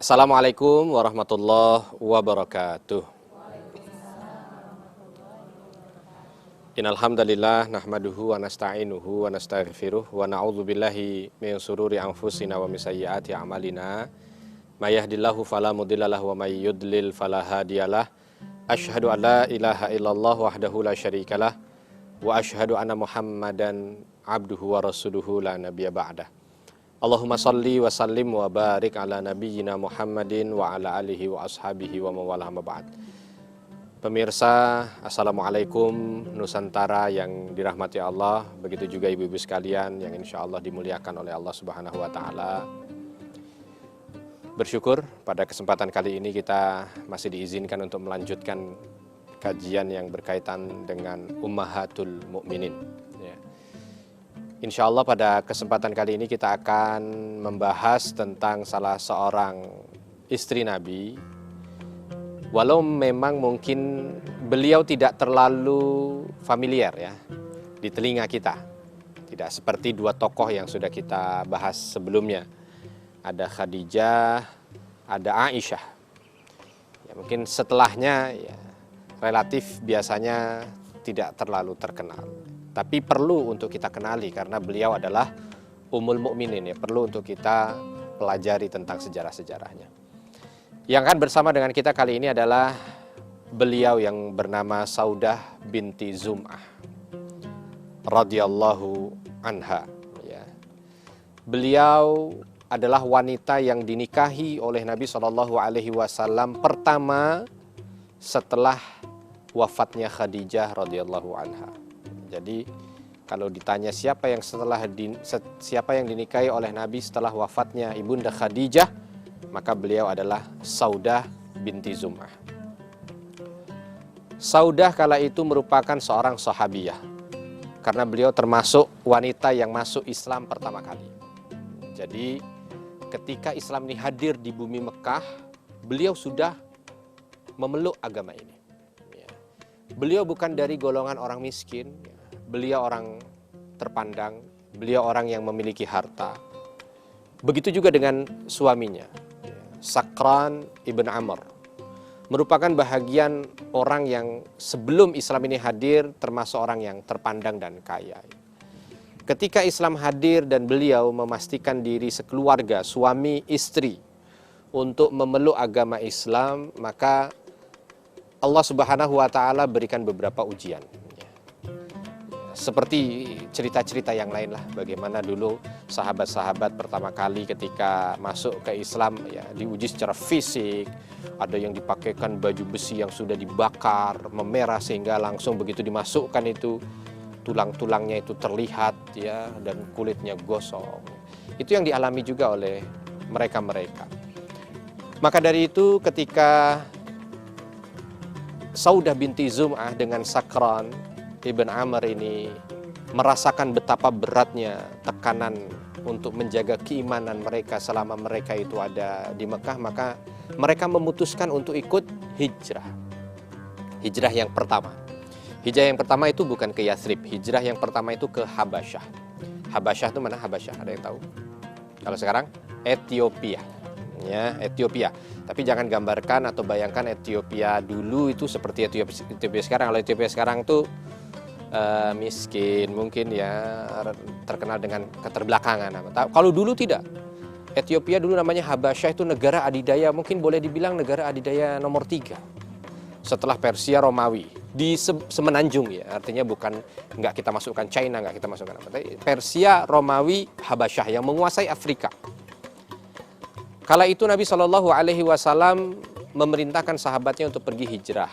Assalamualaikum warahmatullahi wabarakatuh. Innal hamdalillah nahmaduhu wa nasta'inuhu wa nastaghfiruh wa na'udzu billahi min shururi anfusina wa min sayyiati a'malina. May yahdihillahu fala mudhillalah wa may yudlil fala hadiyalah. Asyhadu an la ilaha illallah wahdahu la syarikalah wa asyhadu anna Muhammadan abduhu wa rasuluhu la nabiyya ba'dah. Allahumma salli wa sallim wa barik ala nabiyyina Muhammadin wa ala alihi wa ashabihi wa mawalah ma ba'd. Pemirsa, Assalamualaikum Nusantara yang dirahmati Allah. Begitu juga ibu-ibu sekalian yang insya Allah dimuliakan oleh Allah Subhanahu wa Ta'ala. Bersyukur pada kesempatan kali ini kita masih diizinkan untuk melanjutkan kajian yang berkaitan dengan Ummahatul Mukminin. Insya Allah pada kesempatan kali ini kita akan membahas tentang salah seorang istri Nabi. Walau memang mungkin beliau tidak terlalu familiar ya di telinga kita. Tidak seperti dua tokoh yang sudah kita bahas sebelumnya. Ada Khadijah, ada Aisyah. Ya, mungkin setelahnya ya, relatif biasanya tidak terlalu terkenal. Tapi perlu untuk kita kenali karena beliau adalah Ummul Mukminin ya, perlu untuk kita pelajari tentang sejarah-sejarahnya. Yang akan bersama dengan kita kali ini adalah beliau yang bernama Saudah binti Zum'ah radhiyallahu anha ya. Beliau adalah wanita yang dinikahi oleh Nabi SAW pertama setelah wafatnya Khadijah radhiyallahu anha. Jadi kalau ditanya siapa yang dinikahi oleh Nabi setelah wafatnya Ibunda Khadijah, maka beliau adalah Saudah binti Zum'ah. Saudah kala itu merupakan seorang sahabiyah karena beliau termasuk wanita yang masuk Islam pertama kali. Jadi ketika Islam ini hadir di bumi Mekah, beliau sudah memeluk agama ini. Beliau bukan dari golongan orang miskin, beliau orang terpandang, beliau orang yang memiliki harta. Begitu juga dengan suaminya, Sakran ibn Amr, merupakan bahagian orang yang sebelum Islam ini hadir termasuk orang yang terpandang dan kaya. Ketika Islam hadir dan beliau memastikan diri sekeluarga, suami istri, untuk memeluk agama Islam, maka Allah Subhanahu wa Ta'ala berikan beberapa ujian. Seperti cerita-cerita yang lain lah, bagaimana dulu sahabat-sahabat pertama kali ketika masuk ke Islam ya diuji secara fisik, ada yang dipakaikan baju besi yang sudah dibakar, memerah sehingga langsung begitu dimasukkan itu tulang-tulangnya itu terlihat ya dan kulitnya gosong. Itu yang dialami juga oleh mereka-mereka. Maka dari itu ketika Saudah binti Zum'ah dengan Sakran Ibn Amr ini merasakan betapa beratnya tekanan untuk menjaga keimanan mereka selama mereka itu ada di Mekah, maka mereka memutuskan untuk ikut hijrah. Hijrah yang pertama. Hijrah yang pertama itu bukan ke Yathrib, hijrah yang pertama itu ke Habasyah. Habasyah itu mana Habasyah? Ada yang tahu? Kalau sekarang Ethiopia. Ya, Ethiopia. Tapi jangan gambarkan atau bayangkan Ethiopia dulu itu seperti Ethiopia sekarang. Kalau Ethiopia sekarang tuh miskin, mungkin ya terkenal dengan keterbelakangan. Kalau dulu tidak. Ethiopia dulu namanya Habasyah, itu negara adidaya, mungkin boleh dibilang negara adidaya nomor 3 setelah Persia Romawi di semenanjung ya. Artinya bukan nggak kita masukkan China, nggak kita masukkan apa. Persia Romawi Habasyah yang menguasai Afrika. Kala itu Nabi SAW memerintahkan sahabatnya untuk pergi hijrah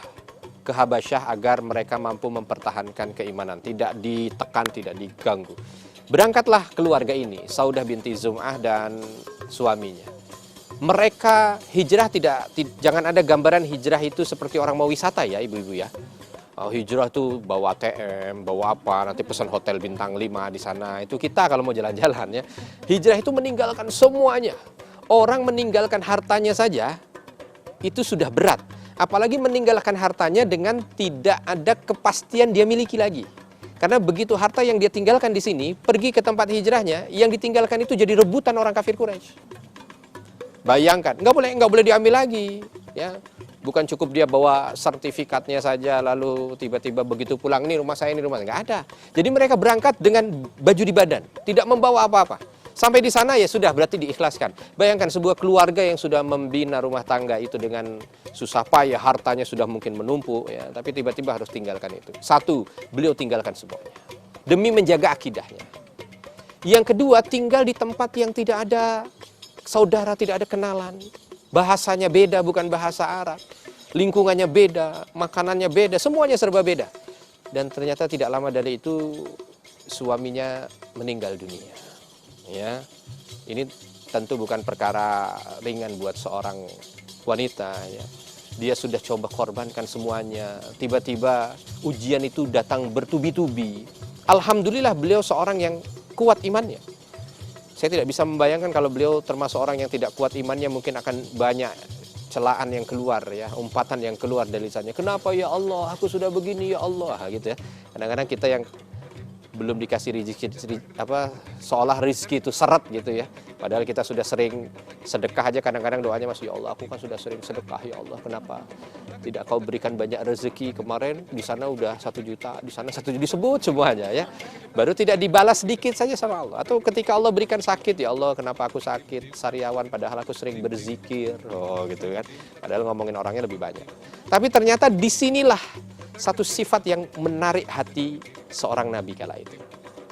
ke Habasyah agar mereka mampu mempertahankan keimanan, tidak ditekan, tidak diganggu. Berangkatlah keluarga ini, Saudah binti Zum'ah dan suaminya. Mereka hijrah jangan ada gambaran hijrah itu seperti orang mau wisata ya ibu-ibu ya. Hijrah tuh bawa ATM, bawa apa, nanti pesan hotel bintang 5 di sana. Itu kita kalau mau jalan-jalan ya. Hijrah itu meninggalkan semuanya. Orang meninggalkan hartanya saja itu sudah berat. Apalagi meninggalkan hartanya dengan tidak ada kepastian dia miliki lagi. Karena begitu harta yang dia tinggalkan di sini, pergi ke tempat hijrahnya, yang ditinggalkan itu jadi rebutan orang kafir Quraisy. Bayangkan, nggak boleh diambil lagi, ya. Bukan cukup dia bawa sertifikatnya saja, lalu tiba-tiba begitu pulang, ini rumah saya, ini rumah saya. Nggak ada. Jadi mereka berangkat dengan baju di badan, tidak membawa apa-apa. Sampai di sana ya sudah, berarti diikhlaskan. Bayangkan sebuah keluarga yang sudah membina rumah tangga itu dengan susah payah, hartanya sudah mungkin menumpuk, ya, tapi tiba-tiba harus tinggalkan itu. Satu, beliau tinggalkan semuanya demi menjaga akidahnya. Yang kedua, tinggal di tempat yang tidak ada saudara, tidak ada kenalan. Bahasanya beda, bukan bahasa Arab. Lingkungannya beda, makanannya beda, semuanya serba beda. Dan ternyata tidak lama dari itu suaminya meninggal dunia. Ya, ini tentu bukan perkara ringan buat seorang wanita. Ya. Dia sudah coba korbankan semuanya. Tiba-tiba ujian itu datang bertubi-tubi. Alhamdulillah beliau seorang yang kuat imannya. Saya tidak bisa membayangkan kalau beliau termasuk orang yang tidak kuat imannya, mungkin akan banyak celaan yang keluar, ya, umpatan yang keluar dari lisannya. Kenapa ya Allah, aku sudah begini ya Allah, gitu ya. Kadang-kadang kita yang belum dikasih rezeki, seolah rezeki itu seret gitu ya. Padahal kita sudah sering sedekah aja, kadang-kadang doanya masih, ya Allah, aku kan sudah sering sedekah, ya Allah, kenapa tidak kau berikan banyak rezeki? Kemarin di sana udah 1 juta, di sana 1 juta, disebut semuanya ya. Baru tidak dibalas sedikit saja sama Allah. Atau ketika Allah berikan sakit, ya Allah, kenapa aku sakit sariawan padahal aku sering berzikir. Oh gitu kan. Padahal ngomongin orangnya lebih banyak. Tapi ternyata disinilah satu sifat yang menarik hati seorang nabi kala itu.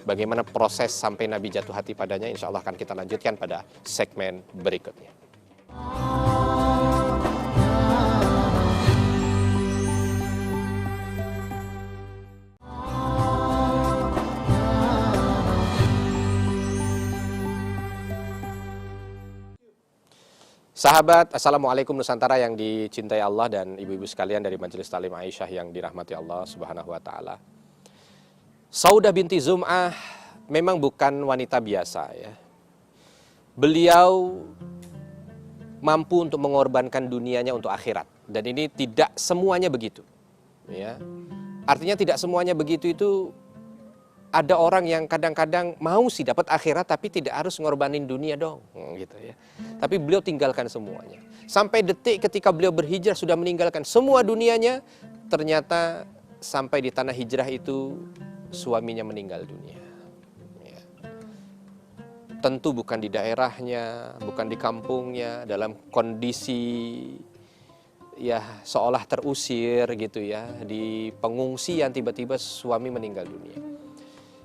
Bagaimana proses sampai Nabi jatuh hati padanya, insya Allah akan kita lanjutkan pada segmen berikutnya. Sahabat, Assalamualaikum Nusantara yang dicintai Allah dan ibu-ibu sekalian dari Majelis Talim Aisyah yang dirahmati Allah Subhanahu wa Ta'ala. Saudah binti Zum'ah memang bukan wanita biasa, ya. Beliau mampu untuk mengorbankan dunianya untuk akhirat, dan ini tidak semuanya begitu, ya. Artinya tidak semuanya begitu itu, ada orang yang kadang-kadang mau sih dapat akhirat tapi tidak harus ngorbanin dunia dong, gitu ya. Tapi beliau tinggalkan semuanya. Sampai detik ketika beliau berhijrah sudah meninggalkan semua dunianya, ternyata sampai di tanah hijrah itu suaminya meninggal dunia. Ya. Tentu bukan di daerahnya, bukan di kampungnya, dalam kondisi ya seolah terusir gitu ya, di pengungsian, tiba-tiba suami meninggal dunia.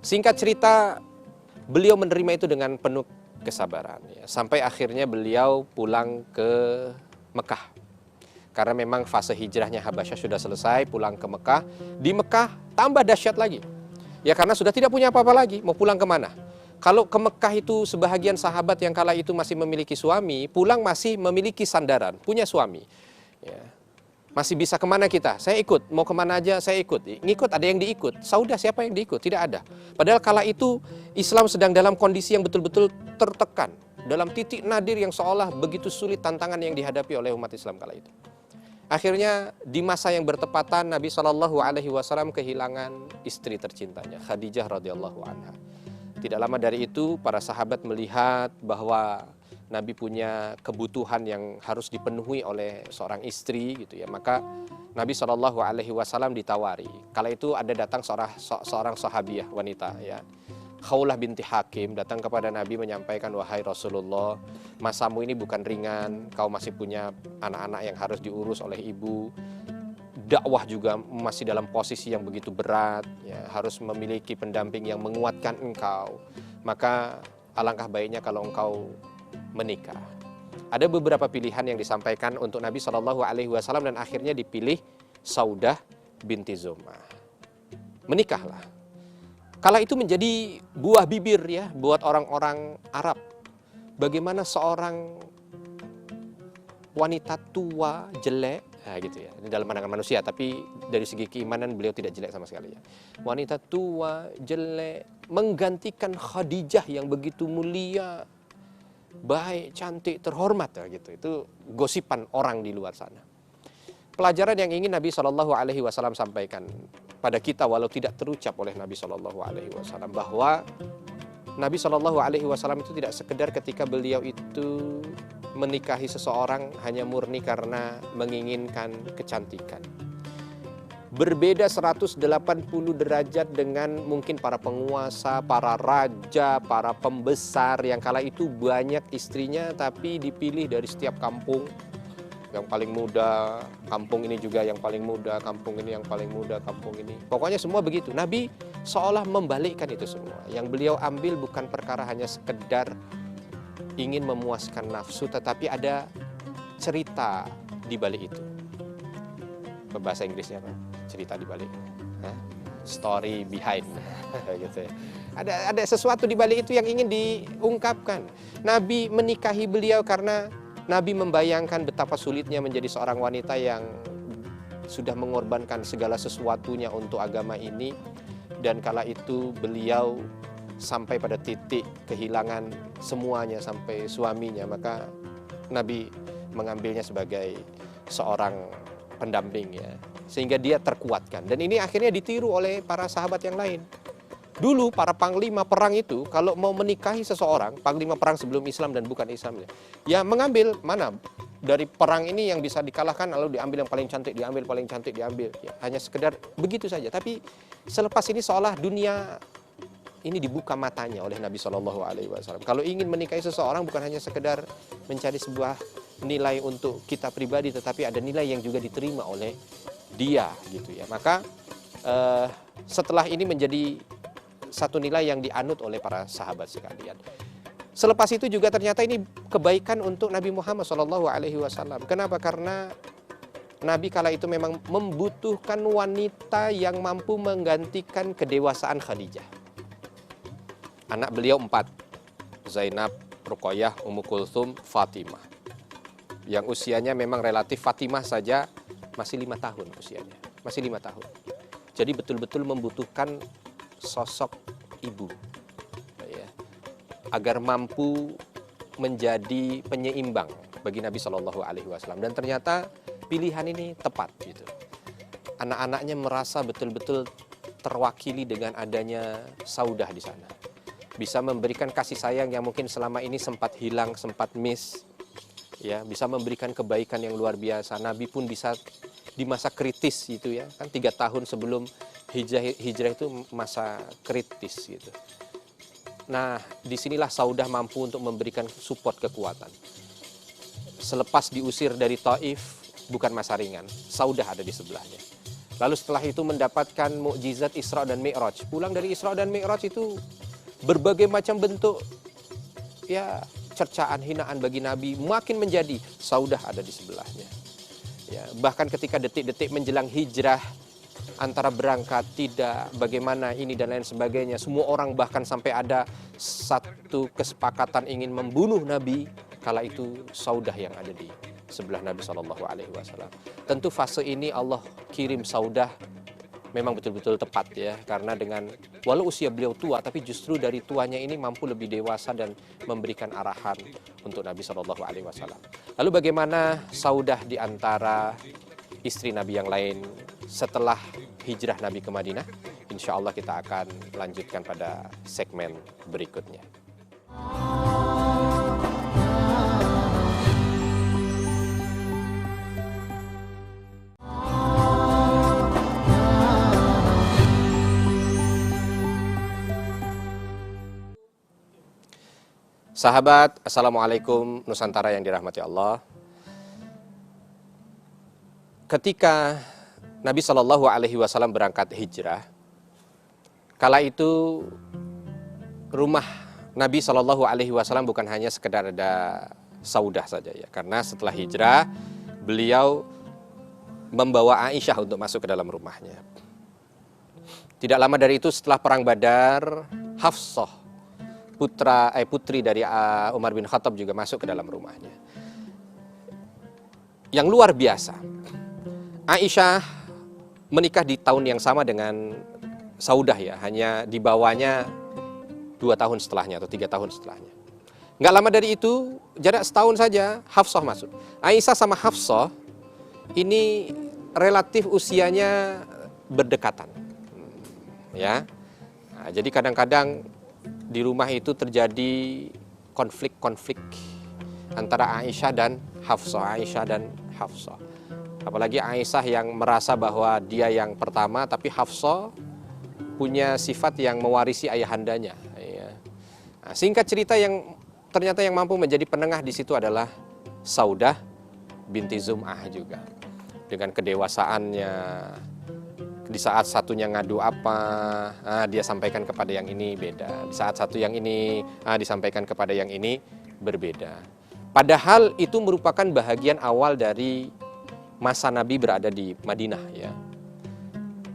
Singkat cerita, beliau menerima itu dengan penuh kesabaran, ya. Sampai akhirnya beliau pulang ke Mekah. Karena memang fase hijrahnya Habasyah sudah selesai, pulang ke Mekah. Di Mekah tambah dahsyat lagi. Ya karena sudah tidak punya apa-apa lagi, mau pulang kemana? Kalau ke Mekah itu sebahagian sahabat yang kala itu masih memiliki suami, pulang masih memiliki sandaran, punya suami. Ya. Masih bisa kemana kita? Saya ikut, mau kemana aja saya ikut. Ngikut, ada yang diikut. Saudah siapa yang diikut? Tidak ada. Padahal kala itu Islam sedang dalam kondisi yang betul-betul tertekan. Dalam titik nadir yang seolah begitu sulit tantangan yang dihadapi oleh umat Islam kala itu. Akhirnya di masa yang bertepatan Nabi SAW kehilangan istri tercintanya, Khadijah radhiyallahu anha. Tidak lama dari itu para sahabat melihat bahwa Nabi punya kebutuhan yang harus dipenuhi oleh seorang istri gitu ya. Maka Nabi SAW ditawari. Kala itu ada datang seorang sahabiah wanita ya, Khawlah binti Hakim, datang kepada Nabi menyampaikan, wahai Rasulullah, masamu ini bukan ringan, kau masih punya anak-anak yang harus diurus oleh ibu, dakwah juga masih dalam posisi yang begitu berat, ya, harus memiliki pendamping yang menguatkan engkau, maka alangkah baiknya kalau engkau menikah. Ada beberapa pilihan yang disampaikan untuk Nabi SAW dan akhirnya dipilih Saudah binti Zum'ah. Menikahlah. Kala itu menjadi buah bibir ya buat orang-orang Arab. Bagaimana seorang wanita tua, jelek, nah gitu ya. Ini dalam pandangan manusia, tapi dari segi keimanan beliau tidak jelek sama sekali ya. Wanita tua, jelek, menggantikan Khadijah yang begitu mulia, baik, cantik, terhormat ya gitu. Itu gosipan orang di luar sana. Pelajaran yang ingin Nabi SAW sampaikan pada kita walau tidak terucap oleh Nabi SAW bahwa Nabi SAW itu tidak sekedar ketika beliau itu menikahi seseorang hanya murni karena menginginkan kecantikan. Berbeda 180 derajat dengan mungkin para penguasa, para raja, para pembesar yang kala itu banyak istrinya tapi dipilih dari setiap kampung. Yang paling muda, kampung ini juga yang paling muda, kampung ini yang paling muda, kampung ini. Pokoknya semua begitu. Nabi seolah membalikkan itu semua. Yang beliau ambil bukan perkara hanya sekedar ingin memuaskan nafsu, tetapi ada cerita di balik itu. Bahasa Inggrisnya apa? Cerita di balik. Story behind. Gitu ya. Ada sesuatu di balik itu yang ingin diungkapkan. Nabi menikahi beliau karena Nabi membayangkan betapa sulitnya menjadi seorang wanita yang sudah mengorbankan segala sesuatunya untuk agama ini. Dan kala itu beliau sampai pada titik kehilangan semuanya sampai suaminya. Maka Nabi mengambilnya sebagai seorang pendamping ya, sehingga dia terkuatkan. Dan ini akhirnya ditiru oleh para sahabat yang lain. Dulu para panglima perang itu kalau mau menikahi seseorang, panglima perang sebelum Islam dan bukan Islam ya mengambil mana dari perang ini yang bisa dikalahkan, lalu diambil yang paling cantik, diambil paling cantik, diambil ya, hanya sekedar begitu saja. Tapi selepas ini seolah dunia ini dibuka matanya oleh Nabi Shallallahu Alaihi Wasallam. Kalau ingin menikahi seseorang bukan hanya sekedar mencari sebuah nilai untuk kita pribadi, tetapi ada nilai yang juga diterima oleh dia gitu ya. Maka setelah ini menjadi satu nilai yang dianut oleh para sahabat sekalian. Selepas itu juga ternyata ini kebaikan untuk Nabi Muhammad Shallallahu Alaihi Wasallam. Kenapa? Karena Nabi kala itu memang membutuhkan wanita yang mampu menggantikan kedewasaan Khadijah. Anak beliau 4, Zainab, Ruqayyah, Ummu Kulthum, Fatimah. Yang usianya memang relatif, Fatimah saja masih 5 tahun usianya, masih 5 tahun. Jadi betul-betul membutuhkan sosok ibu, ya, agar mampu menjadi penyeimbang bagi Nabi Shallallahu Alaihi Wasallam. Dan ternyata pilihan ini tepat gitu. Anak-anaknya merasa betul-betul terwakili dengan adanya Saudah di sana. Bisa memberikan kasih sayang yang mungkin selama ini sempat hilang, sempat miss. Ya, bisa memberikan kebaikan yang luar biasa. Nabi pun bisa di masa kritis gitu ya. Kan 3 tahun sebelum hijrah itu masa kritis gitu. Nah, disinilah Saudah mampu untuk memberikan support kekuatan. Selepas diusir dari Taif, bukan masa ringan. Saudah ada di sebelahnya. Lalu setelah itu mendapatkan mukjizat Isra dan Mi'raj. Pulang dari Isra dan Mi'raj itu berbagai macam bentuk ya cercaan, hinaan bagi Nabi makin menjadi. Saudah ada di sebelahnya. Ya, bahkan ketika detik-detik menjelang hijrah, antara berangkat tidak, bagaimana ini dan lain sebagainya, semua orang bahkan sampai ada satu kesepakatan ingin membunuh Nabi. Kala itu Saudah yang ada di sebelah Nabi Shallallahu Alaihi Wasallam. Tentu fase ini Allah kirim Saudah memang betul-betul tepat ya, karena dengan walau usia beliau tua, tapi justru dari tuanya ini mampu lebih dewasa dan memberikan arahan untuk Nabi Shallallahu Alaihi Wasallam. Lalu bagaimana Saudah di antara istri Nabi yang lain setelah hijrah Nabi ke Madinah? Insya Allah kita akan lanjutkan pada segmen berikutnya. Sahabat, Assalamualaikum Nusantara yang dirahmati Allah. Ketika Nabi Shallallahu Alaihi Wasallam berangkat hijrah, kala itu rumah Nabi Shallallahu Alaihi Wasallam bukan hanya sekedar ada Saudah saja ya, karena setelah hijrah beliau membawa Aisyah untuk masuk ke dalam rumahnya. Tidak lama dari itu setelah perang Badar, Hafsah putri dari Umar bin Khattab juga masuk ke dalam rumahnya. Yang luar biasa, Aisyah menikah di tahun yang sama dengan Saudah ya, hanya dibawanya 2 tahun setelahnya atau 3 tahun setelahnya. Nggak lama dari itu, jarak setahun saja Hafsah masuk. Aisyah sama Hafsah ini relatif usianya berdekatan, ya. Nah, jadi kadang-kadang di rumah itu terjadi konflik-konflik antara Aisyah dan Hafsah, Aisyah dan Hafsah. Apalagi Aisyah yang merasa bahwa dia yang pertama, tapi Hafsah punya sifat yang mewarisi ayahandanya. Ya. Nah, singkat cerita, yang ternyata yang mampu menjadi penengah di situ adalah Saudah binti Zum'ah juga. Dengan kedewasaannya, di saat satunya ngadu apa, dia sampaikan kepada yang ini beda. Di saat satu yang ini disampaikan kepada yang ini berbeda. Padahal itu merupakan bahagian awal dari masa Nabi berada di Madinah, ya.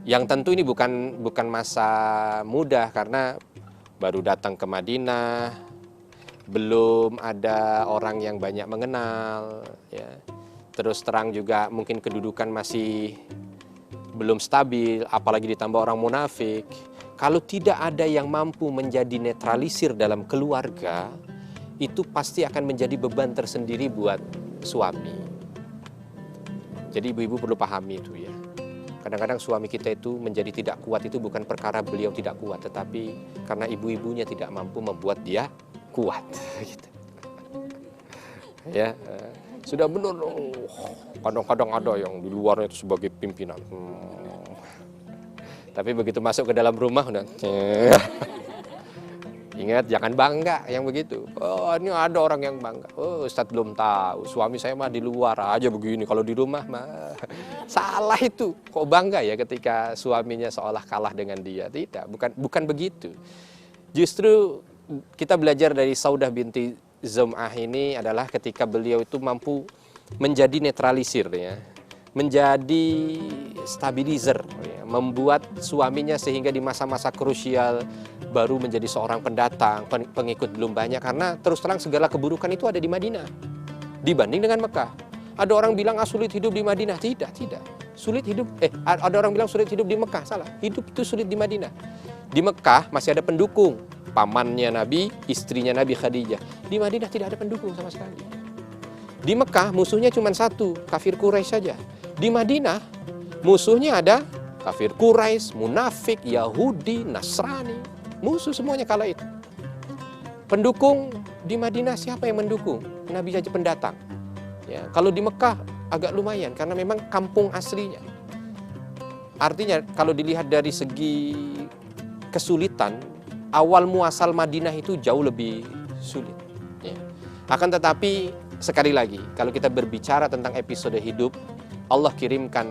Yang tentu ini bukan masa mudah karena baru datang ke Madinah, belum ada orang yang banyak mengenal, ya. Terus terang juga mungkin kedudukan masih belum stabil, apalagi ditambah orang munafik. Kalau tidak ada yang mampu menjadi netralisir dalam keluarga, itu pasti akan menjadi beban tersendiri buat suami. Jadi ibu-ibu perlu pahami itu, ya. Kadang-kadang suami kita itu menjadi tidak kuat itu bukan perkara beliau tidak kuat, tetapi karena ibu-ibunya tidak mampu membuat dia kuat. Gitu. Ya, sudah benar. Kadang-kadang ada yang di luarnya itu sebagai pimpinan. Tapi begitu masuk ke dalam rumah udah. Ingat, jangan bangga yang begitu. Oh, ini ada orang yang bangga. Oh, Ustadz belum tahu. Suami saya mah di luar aja begini. Kalau di rumah mah salah itu. Kok bangga ya ketika suaminya seolah kalah dengan dia? Tidak, bukan begitu. Justru kita belajar dari Saudah binti Zum'ah ini adalah ketika beliau itu mampu menjadi netralisir, ya. Menjadi stabilizer, ya. Membuat suaminya sehingga di masa-masa krusial baru menjadi seorang pendatang, pengikut belum banyak, karena terus terang segala keburukan itu ada di Madinah dibanding dengan Mekah. Ada orang bilang sulit hidup di Madinah. Tidak. Sulit hidup, ada orang bilang sulit hidup di Mekah. Salah, hidup itu sulit di Madinah. Di Mekah masih ada pendukung, pamannya Nabi, istrinya Nabi Khadijah. Di Madinah tidak ada pendukung sama sekali. Di Mekah musuhnya cuma satu, kafir Quraisy saja. Di Madinah musuhnya ada kafir Quraisy, munafik, Yahudi, Nasrani. Musuh semuanya kala itu. Pendukung di Madinah siapa yang mendukung? Nabi saja pendatang. Ya, kalau di Mekah agak lumayan karena memang kampung aslinya. Artinya kalau dilihat dari segi kesulitan, awal muasal Madinah itu jauh lebih sulit. Ya. Akan tetapi sekali lagi, kalau kita berbicara tentang episode hidup, Allah kirimkan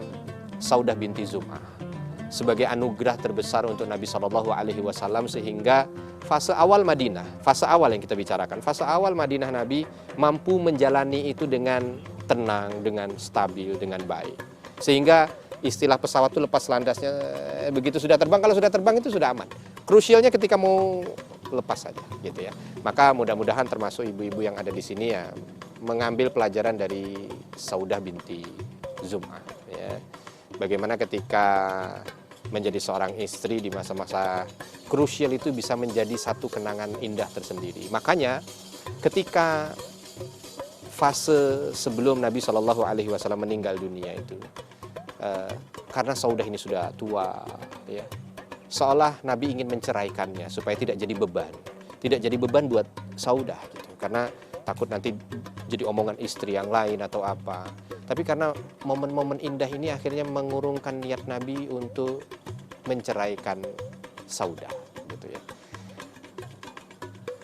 Saudah binti Zum'ah sebagai anugerah terbesar untuk Nabi SAW, sehingga fase awal Madinah, fase awal yang kita bicarakan, fase awal Madinah Nabi mampu menjalani itu dengan tenang, dengan stabil, dengan baik. Sehingga istilah pesawat itu lepas landasnya begitu sudah terbang, kalau sudah terbang itu sudah aman. Krusialnya ketika mau lepas saja, gitu ya. Maka mudah-mudahan termasuk ibu-ibu yang ada di sini ya mengambil pelajaran dari Saudah binti Zum'ah, ya. Bagaimana ketika menjadi seorang istri di masa-masa krusial itu bisa menjadi satu kenangan indah tersendiri. Makanya ketika fase sebelum Nabi SAW meninggal dunia itu, karena Saudah ini sudah tua, ya, seolah Nabi ingin menceraikannya supaya tidak jadi beban buat Saudah, gitu. Karena takut nanti jadi omongan istri yang lain atau apa. Tapi karena momen-momen indah ini akhirnya mengurungkan niat Nabi untuk menceraikan Saudah, gitu ya.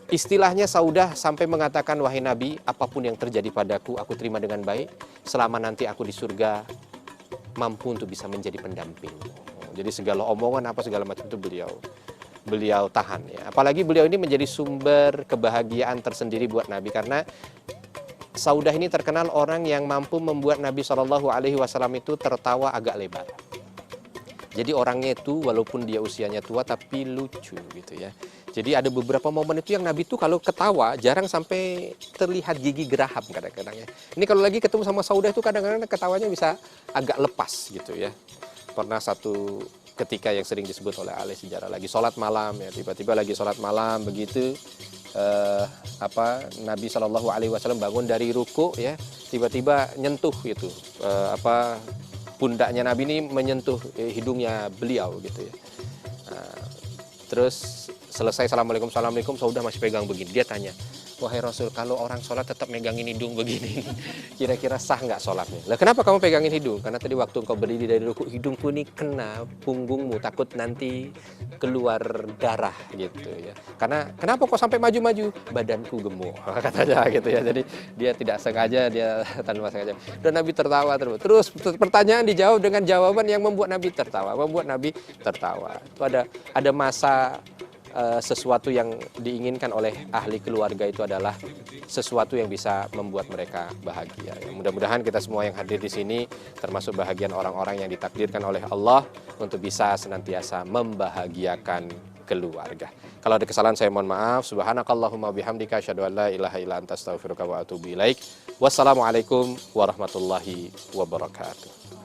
Istilahnya Saudah sampai mengatakan, wahai Nabi, apapun yang terjadi padaku, aku terima dengan baik, selama nanti aku di surga mampu untuk bisa menjadi pendamping. Jadi segala omongan apa segala macam itu beliau tahan, ya. Apalagi beliau ini menjadi sumber kebahagiaan tersendiri buat Nabi, karena Saudah ini terkenal orang yang mampu membuat Nabi SAW itu tertawa agak lebar. Jadi orangnya itu walaupun dia usianya tua tapi lucu, gitu ya. Jadi ada beberapa momen itu yang Nabi itu kalau ketawa jarang sampai terlihat gigi geraham kadang-kadang, ya. Ini kalau lagi ketemu sama Saudah itu kadang-kadang ketawanya bisa agak lepas, gitu ya. Pernah satu ketika yang sering disebut oleh ahli sejarah, lagi sholat malam, ya, tiba-tiba lagi sholat malam begitu, Nabi SAW bangun dari ruku, ya, tiba-tiba nyentuh itu pundaknya Nabi ini menyentuh hidungnya beliau, gitu ya. Terus selesai assalamualaikum, Saudah masih pegang begini. Dia tanya, wahai Rasul, kalau orang sholat tetap megangin hidung begini, kira-kira sah nggak sholatnya? Lah kenapa kamu pegangin hidung? Karena tadi waktu engkau berdiri dari ruku, hidungku ini kena punggungmu, takut nanti keluar darah gitu ya. Karena kenapa kok sampai maju-maju? Badanku gemuk, katanya gitu ya. Jadi dia tidak sengaja, dia tanpa sengaja. Dan Nabi tertawa terus. Terus pertanyaan dijawab dengan jawaban yang membuat Nabi tertawa, Itu ada masa sesuatu yang diinginkan oleh ahli keluarga itu adalah sesuatu yang bisa membuat mereka bahagia. Ya, mudah-mudahan kita semua yang hadir di sini termasuk bahagian orang-orang yang ditakdirkan oleh Allah untuk bisa senantiasa membahagiakan keluarga. Kalau ada kesalahan saya mohon maaf. Subhanakallahumma bihamdika asyhadu an la ilaha illa anta astaghfiruka wa atubu ilaik. Wassalamualaikum warahmatullahi wabarakatuh.